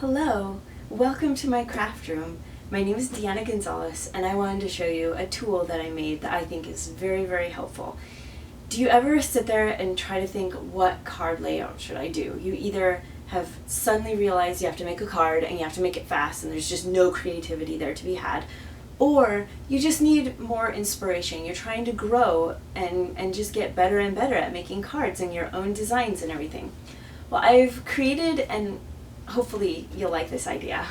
Hello, welcome to my craft room. My name is Deanna Gonzalez and I wanted to show you a tool that I made that I think is very helpful. Do you ever sit there and try to think, what card layout should I do? You either have suddenly realized you have to make a card and you have to make it fast and there's just no creativity there to be had, or you just need more inspiration. You're trying to grow and just get better and better at making cards and your own designs and everything. Well, I've created, and hopefully you'll like this idea,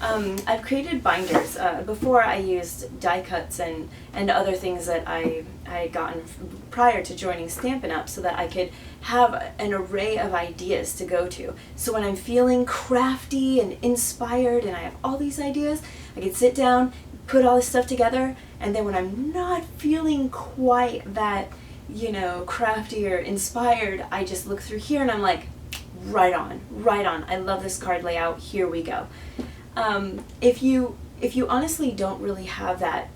I've created binders. Before I used die cuts and other things that I had gotten prior to joining Stampin' Up, so that I could have an array of ideas to go to. So when I'm feeling crafty and inspired and I have all these ideas, I could sit down, put all this stuff together, and then when I'm not feeling quite that, crafty or inspired, I just look through here and I'm like, right on. I love this card layout. Here we go. If you honestly don't really have that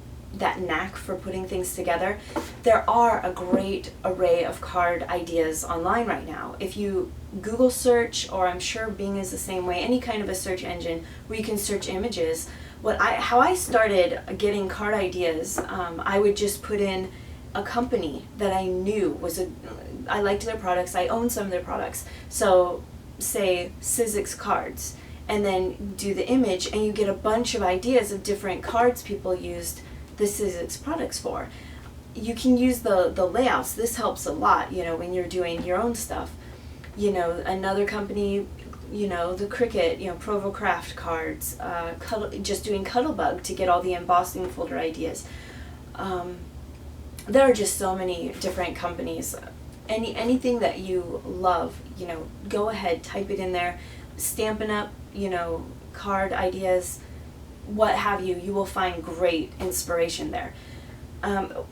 knack for putting things together, there are a great array of card ideas online right now. If you Google search, or I'm sure Bing is the same way, any kind of a search engine where you can search images. How I started getting card ideas, I would just put in a company that I knew I liked their products, I owned some of their products. So say Sizzix cards, and then do the image and you get a bunch of ideas of different cards people used the Sizzix products for. You can use the layouts. This helps a lot, when you're doing your own stuff. Another company, the Cricut, Provo Craft cards, just doing Cuttlebug to get all the embossing folder ideas. There are just so many different companies. Anything that you love, go ahead, type it in there. Stampin' Up, card ideas, what have you. You will find great inspiration there.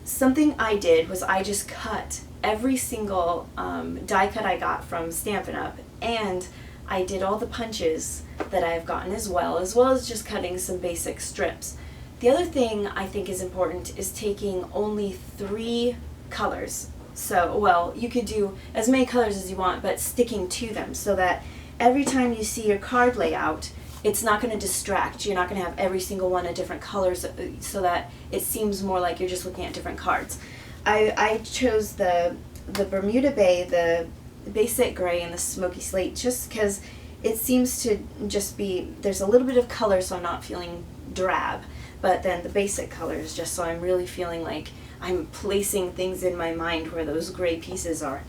Something I did was I just cut every single die cut I got from Stampin' Up, and I did all the punches that I've gotten as well as just cutting some basic strips. The other thing I think is important is taking only 3 colors. So, well, you could do as many colors as you want, but sticking to them so that every time you see your card layout, it's not going to distract. You're not going to have every single one of different colors, so that it seems more like you're just looking at different cards. I chose the Bermuda Bay, the basic gray, and the smoky slate just because it seems to just be, there's a little bit of color so I'm not feeling drab, but then the basic colors just so I'm really feeling like I'm placing things in my mind where those gray pieces are.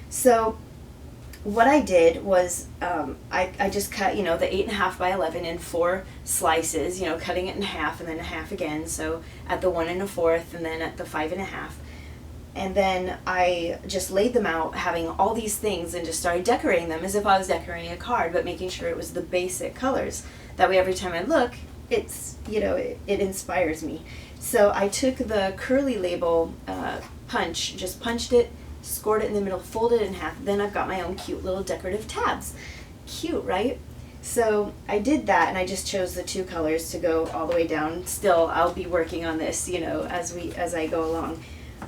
So what I did was I just cut, the 8.5 by 11 in 4 slices, cutting it in half and then a half again. So at the 1 1/4 and then at the 5 1/2. And then I just laid them out, having all these things, and just started decorating them as if I was decorating a card, but making sure it was the basic colors. That way every time I look, it's, it inspires me. So I took the curly label punch, just punched it, scored it in the middle, folded it in half. Then I've got my own cute little decorative tabs. Cute, right? So I did that, and I just chose the 2 colors to go all the way down. Still, I'll be working on this, as I go along.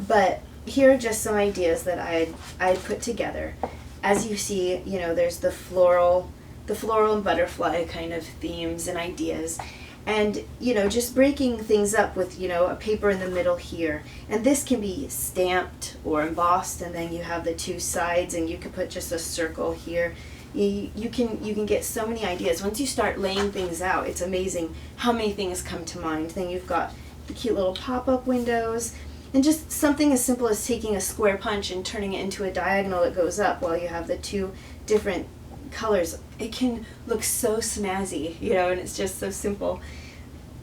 But here are just some ideas that I put together. As you see, there's the floral and butterfly kind of themes and ideas. And, just breaking things up with, a paper in the middle here. And this can be stamped or embossed, and then you have the 2 sides, and you could put just a circle here. You can get so many ideas. Once you start laying things out, it's amazing how many things come to mind. Then you've got the cute little pop-up windows, and just something as simple as taking a square punch and turning it into a diagonal that goes up while you have the 2 different colors. It can look so snazzy, and it's just so simple.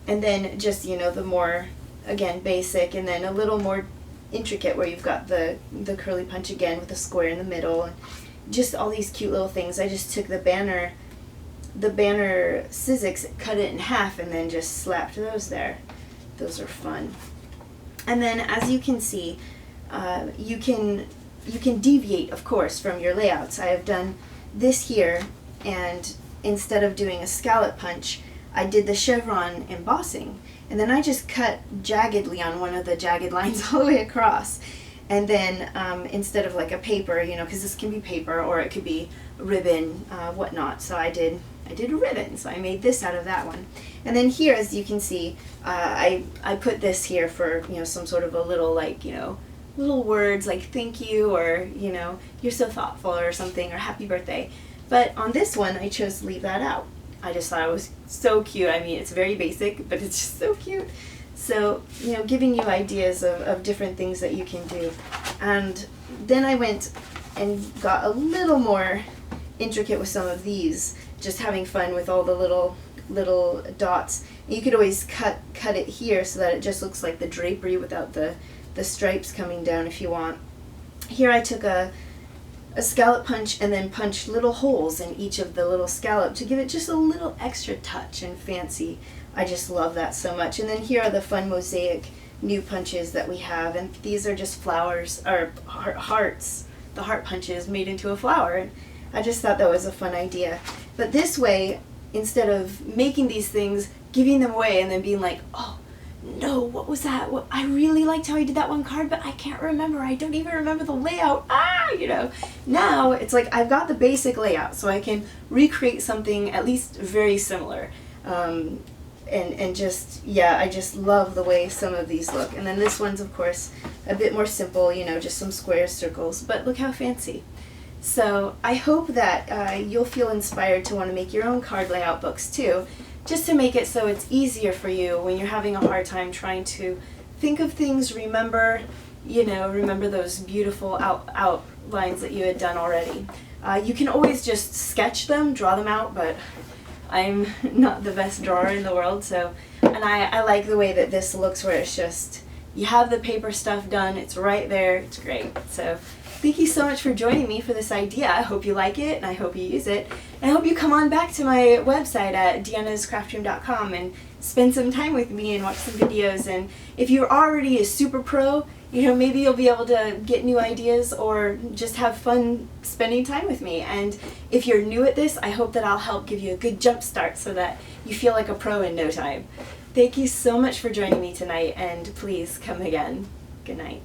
And then just, the more, again, basic, and then a little more intricate where you've got the curly punch again with the square in the middle. And just all these cute little things. I just took the banner Sizzix, cut it in half, and then just slapped those there. Those are fun. And then, as you can see, you can deviate, of course, from your layouts. I have done this here, and instead of doing a scallop punch, I did the chevron embossing, and then I just cut jaggedly on one of the jagged lines all the way across. And then instead of like a paper, you know, because this can be paper or it could be ribbon, whatnot. So I did a ribbon, so I made this out of that one. And then here, as you can see, I put this here for, you know, some sort of a little, like, you know, little words like thank you, or, you know, you're so thoughtful or something, or happy birthday. But on this one, I chose to leave that out. I just thought it was so cute. I mean, it's very basic, but it's just so cute. So, you know, giving you ideas of different things that you can do. And then I went and got a little more intricate with some of these, just having fun with all the little dots. You could always cut it here so that it just looks like the drapery without the stripes coming down if you want. Here I took a scallop punch and then punched little holes in each of the little scallop to give it just a little extra touch and fancy. I just love that so much. And then here are the fun mosaic new punches that we have, and these are just flowers, or hearts, the heart punches made into a flower. And I just thought that was a fun idea. But this way, instead of making these things, giving them away and then being like, oh no, what was that? Well, I really liked how I did that one card, but I can't remember. I don't even remember the layout. You know. Now it's like I've got the basic layout, so I can recreate something at least very similar. And just, yeah, I just love the way some of these look. And then this one's, of course, a bit more simple, you know, just some square circles, but look how fancy. So I hope that you'll feel inspired to want to make your own card layout books too, just to make it so it's easier for you when you're having a hard time trying to think of things, remember those beautiful outlines that you had done already. You can always just sketch them, draw them out, but I'm not the best drawer in the world, so, and I like the way that this looks, where it's just, you have the paper stuff done, it's right there, it's great. So thank you so much for joining me for this idea. I hope you like it, and I hope you use it. And I hope you come on back to my website at deannascraftroom.com and spend some time with me and watch some videos. And if you're already a super pro, you know, maybe you'll be able to get new ideas or just have fun spending time with me. And if you're new at this, I hope that I'll help give you a good jump start so that you feel like a pro in no time. Thank you so much for joining me tonight, and please come again. Good night.